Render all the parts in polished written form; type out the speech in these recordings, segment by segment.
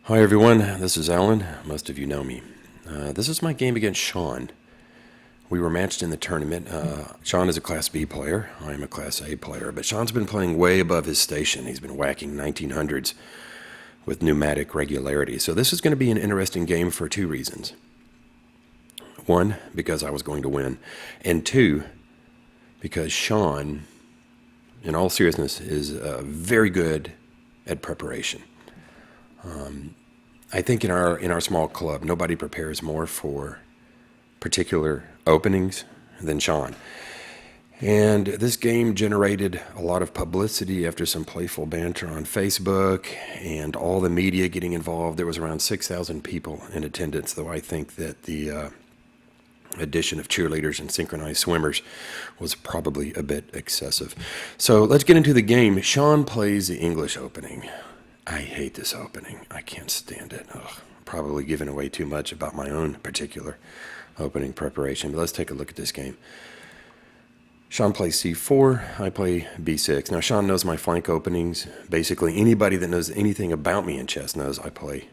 Hi everyone, this is Allan. Most of you know me. This is my game against Sean. We were matched in the tournament. Sean is a Class B player. I am a Class A player. But Sean's been playing way above his station. He's been whacking 1900s with pneumatic regularity. So this is going to be an interesting game for two reasons. One, because I was going to win. And two, because Sean, in all seriousness, is very good at preparation. I think in our small club, nobody prepares more for particular openings than Sean. And this game generated a lot of publicity after some playful banter on Facebook and all the media getting involved. There was around 6,000 people in attendance, though I think that the addition of cheerleaders and synchronized swimmers was probably a bit excessive. So let's get into the game. Sean plays the English opening. I hate this opening. I can't stand it. Ugh, probably giving away too much about my own particular opening preparation. But let's take a look at this game. Sean plays C4. I play B6. Now, Sean knows my flank openings. Basically, anybody that knows anything about me in chess knows I play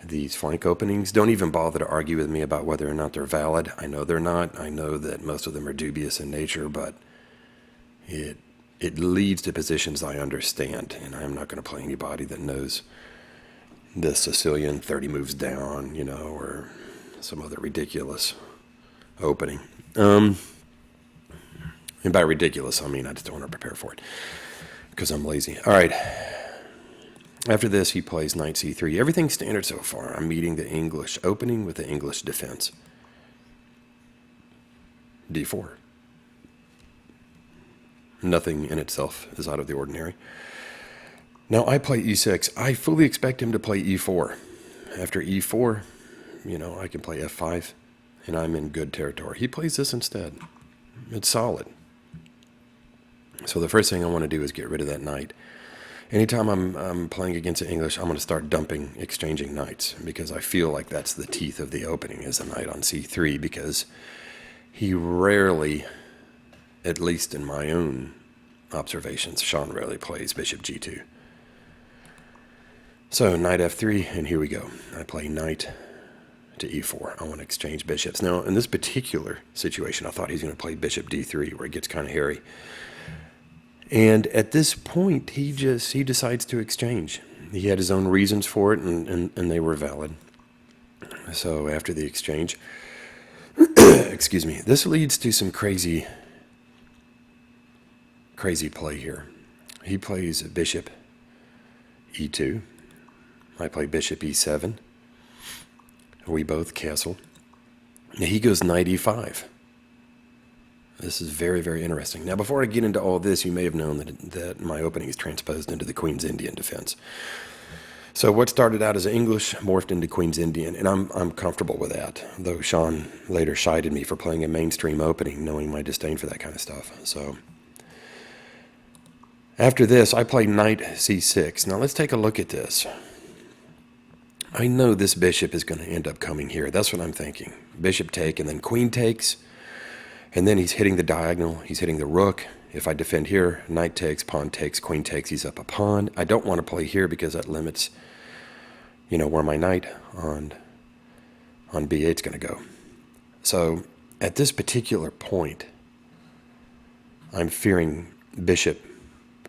these flank openings. Don't even bother to argue with me about whether or not they're valid. I know they're not. I know that most of them are dubious in nature, but it leads to positions I understand, and I'm not going to play anybody that knows the Sicilian 30 moves down, or some other ridiculous opening. And by ridiculous, I mean I just don't want to prepare for it because I'm lazy. All right. After this, he plays knight c3. Everything's standard so far. I'm meeting the English opening with the English defense. d4. Nothing in itself is out of the ordinary. Now I play e6. I fully expect him to play e4. After e4, I can play f5, and I'm in good territory. He plays this instead. It's solid. So the first thing I want to do is get rid of that knight. Anytime I'm playing against the English, I'm going to start exchanging knights, because I feel like that's the teeth of the opening, is a knight on c3, because he rarely, at least in my own observations, Sean rarely plays bishop g2. So knight f3, and here we go. I play knight to e4. I want to exchange bishops. Now, in this particular situation, I thought he was going to play bishop d3, where it gets kind of hairy. And at this point, he decides to exchange. He had his own reasons for it, and they were valid. So after the exchange, excuse me, this leads to some crazy play here. He plays bishop e2. I play bishop e7. We both castle. Now he goes knight e5. This is very, very interesting. Now, before I get into all this, you may have known that my opening is transposed into the Queen's Indian defense. So what started out as English morphed into Queen's Indian, and I'm comfortable with that, though Sean later chided me for playing a mainstream opening, knowing my disdain for that kind of stuff. So after this, I play knight c6. Now let's take a look at this. I know this bishop is going to end up coming here. That's what I'm thinking. Bishop take, and then queen takes. And then he's hitting the diagonal. He's hitting the rook. If I defend here, knight takes, pawn takes, queen takes. He's up a pawn. I don't want to play here because that limits, where my knight on b8 is going to go. So at this particular point, I'm fearing bishop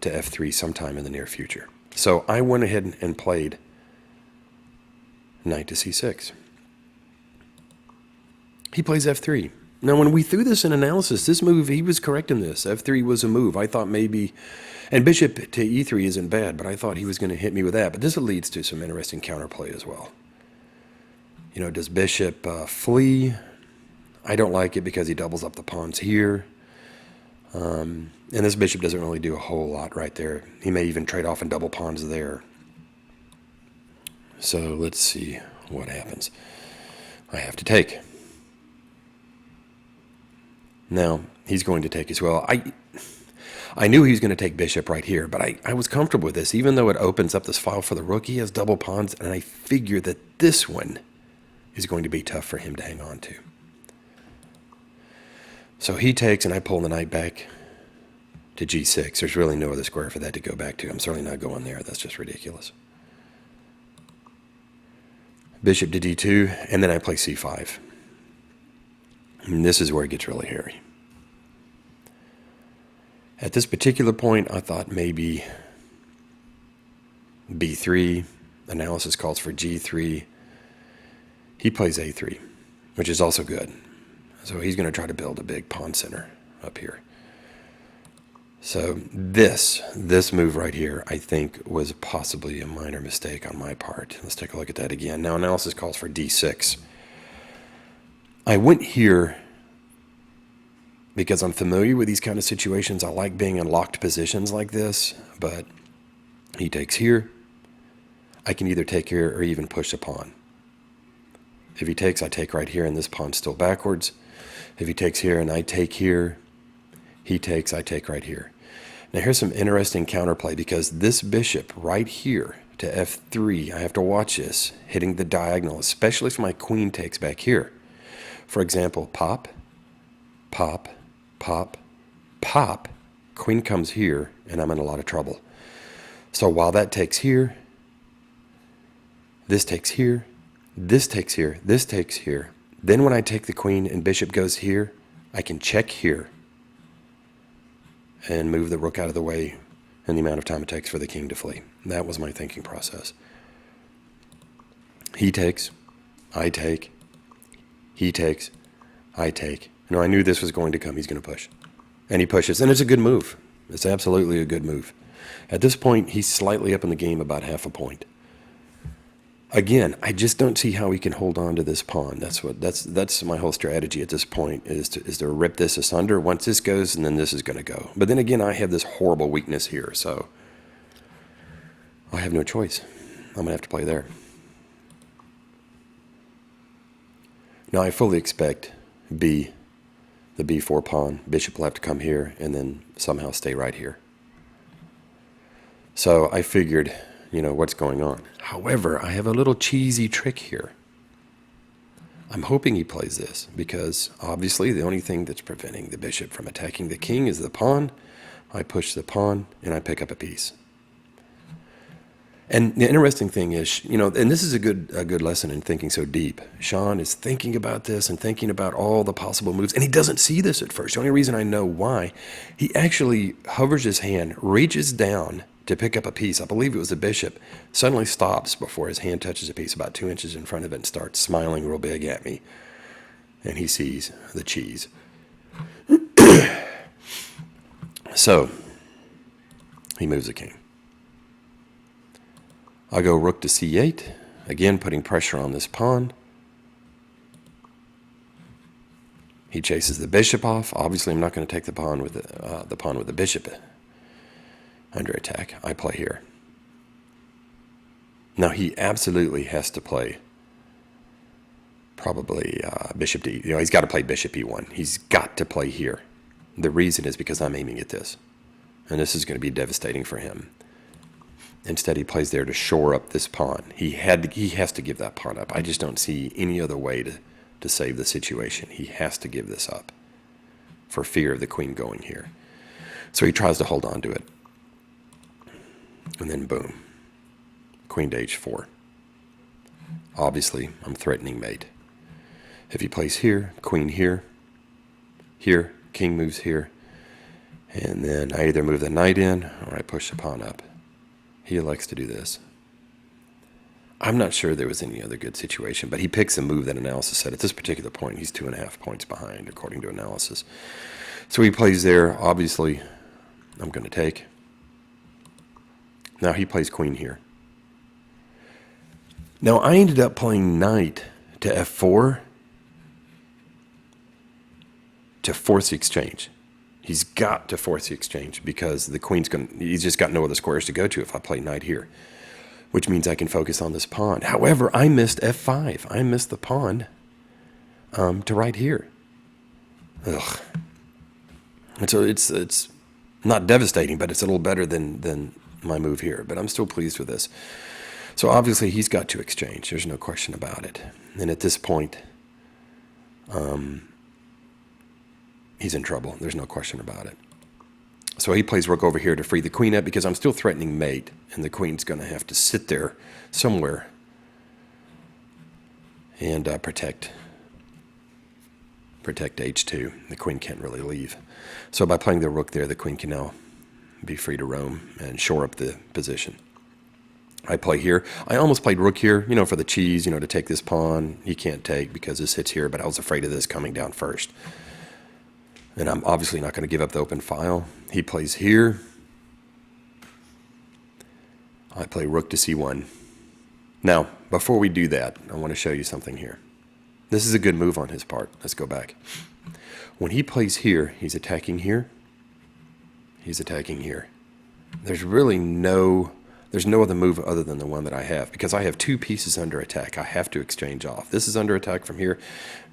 to f3 sometime in the near future. So I went ahead and played knight to c6. He plays f3. Now, when we threw this in analysis, this move, he was correct in this. f3 was a move. I thought maybe, and bishop to e3 isn't bad, but I thought he was going to hit me with that. But this leads to some interesting counterplay as well. Does bishop flee? I don't like it because he doubles up the pawns here. And this bishop doesn't really do a whole lot right there. He may even trade off and double pawns there. So let's see what happens. I have to take. Now, he's going to take as well. I knew he was going to take bishop right here, but I was comfortable with this. Even though it opens up this file for the rook, he has double pawns, and I figure that this one is going to be tough for him to hang on to. So he takes, and I pull the knight back to g6. There's really no other square for that to go back to. I'm certainly not going there. That's just ridiculous. bishop to d2, and then I play c5. And this is where it gets really hairy. At this particular point, I thought maybe b3. Analysis calls for g3. He plays a3, which is also good. So he's going to try to build a big pawn center up here. So this move right here, I think, was possibly a minor mistake on my part. Let's take a look at that again. Now, analysis calls for d6. I went here because I'm familiar with these kind of situations. I like being in locked positions like this, but he takes here. I can either take here or even push a pawn. If he takes, I take right here, and this pawn's still backwards. If he takes here and I take here, he takes, I take right here. Now here's some interesting counterplay, because this bishop right here to f3, I have to watch this, hitting the diagonal, especially if my queen takes back here. For example, pop, pop, pop, pop, queen comes here, and I'm in a lot of trouble. So while that takes here, this takes here, this takes here, this takes here. Then when I take the queen and bishop goes here, I can check here and move the rook out of the way in the amount of time it takes for the king to flee. That was my thinking process. He takes, I take, he takes, I take. I knew this was going to come. He's going to push. And he pushes. And it's a good move. It's absolutely a good move. At this point, he's slightly up in the game, about half a point. Again, I just don't see how he can hold on to this pawn. That's my whole strategy at this point, is to rip this asunder once this goes, and then this is going to go. But then again, I have this horrible weakness here, so I have no choice. I'm going to have to play there. Now, I fully expect the b4 pawn, bishop will have to come here, and then somehow stay right here. So I figured, what's going on. However, I have a little cheesy trick here. I'm hoping he plays this, because obviously the only thing that's preventing the bishop from attacking the king is the pawn. I push the pawn, and I pick up a piece. And the interesting thing is, and this is a good lesson in thinking so deep. Sean is thinking about this and thinking about all the possible moves, and he doesn't see this at first. The only reason I know why, he actually hovers his hand, reaches down to pick up a piece. I believe it was the bishop, suddenly stops before his hand touches a piece about 2 inches in front of it and starts smiling real big at me. And he sees the cheese. So, he moves the king. I'll go rook to c8, again putting pressure on this pawn. He chases the bishop off. Obviously, I'm not going to take the pawn with the bishop under attack. I play here. Now, he absolutely has to play probably bishop d. He's got to play bishop e1. He's got to play here. The reason is because I'm aiming at this, and this is going to be devastating for him. Instead, he plays there to shore up this pawn. He has to give that pawn up. I just don't see any other way to save the situation. He has to give this up for fear of the queen going here. So he tries to hold on to it. And then boom, queen to h4. Obviously, I'm threatening mate. If he plays here, queen here, here, king moves here, and then I either move the knight in or I push the pawn up. He elects to do this. I'm not sure there was any other good situation, but he picks a move that analysis said at this particular point he's 2.5 points behind, according to analysis. So he plays there. Obviously, I'm going to take. Now he plays queen here. Now I ended up playing knight to f4 to force the exchange. He's got to force the exchange because the queen's he's just got no other squares to go to if I play knight here, which means I can focus on this pawn. However, I missed f5. I missed the pawn to right here. Ugh. And so it's not devastating, but it's a little better than my move here. But I'm still pleased with this. So obviously he's got to exchange. There's no question about it. And at this point, he's in trouble. There's no question about it. So he plays rook over here to free the queen up because I'm still threatening mate, and the queen's going to have to sit there somewhere and protect h2. The queen can't really leave. So by playing the rook there, the queen can now be free to roam and shore up the position. I play here. I almost played rook here, for the cheese, to take this pawn. He can't take because this hits here, but I was afraid of this coming down first. And I'm obviously not going to give up the open file. He plays here. I play rook to c1. Now, before we do that, I want to show you something here. This is a good move on his part. Let's go back. When he plays here, he's attacking here. He's attacking here. There's no other move other than the one that I have, because I have two pieces under attack. I have to exchange off. This is under attack from here.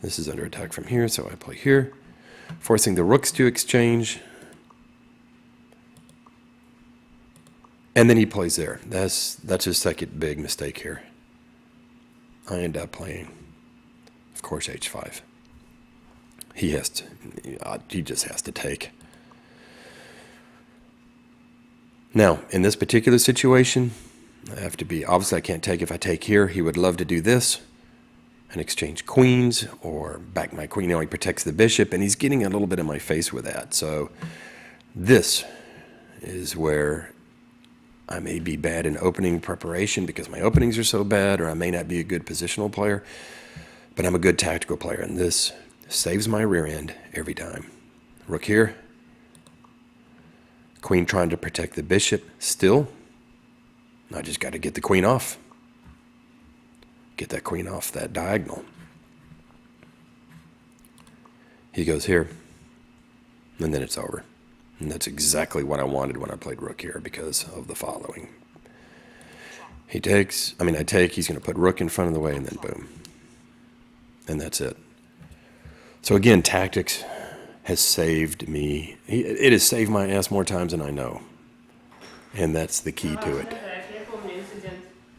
This is under attack from here, so I play here, forcing the rooks to exchange. And then he plays there. That's his second big mistake here. I end up playing, of course, h5. He just has to take. Now, in this particular situation, I have to be, obviously I can't take. If I take here, he would love to do this and exchange queens or back my queen. He protects the bishop, and he's getting a little bit in my face with that. So this is where I may be bad in opening preparation because my openings are so bad, or I may not be a good positional player, but I'm a good tactical player, and this saves my rear end every time. Rook here. Queen trying to protect the bishop still. I just got to get the queen off. Get that queen off that diagonal. He goes here, and then it's over. And that's exactly what I wanted when I played rook here because of the following. I take, he's going to put rook in front of the way, and then boom. And that's it. So again, tactics has saved me. It has saved my ass more times than I know. And that's the key to it.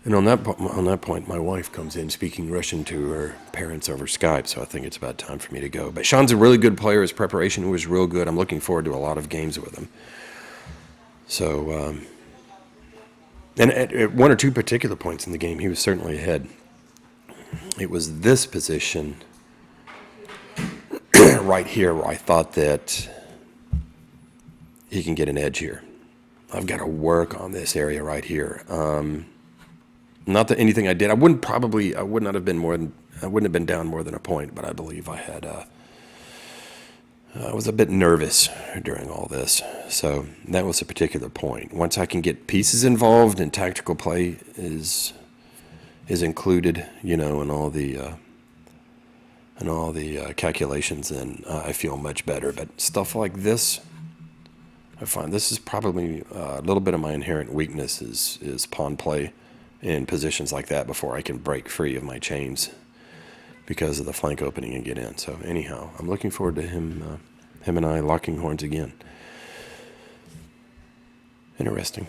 And on that point, my wife comes in speaking Russian to her parents over Skype, so I think it's about time for me to go. But Sean's a really good player. His preparation was real good. I'm looking forward to a lot of games with him. So, and at one or two particular points in the game, he was certainly ahead. It was this position right here where I thought that he can get an edge here. I've got to work on this area right here. Not that anything I did, I wouldn't have been down more than a point, but I believe I had, I was a bit nervous during all this. So that was a particular point. Once I can get pieces involved and tactical play is included, in all the calculations, then I feel much better. But stuff like this, I find this is probably a little bit of my inherent weakness is pawn play in positions like that before I can break free of my chains because of the flank opening and get in. So anyhow, I'm looking forward to him and I locking horns again. Interesting.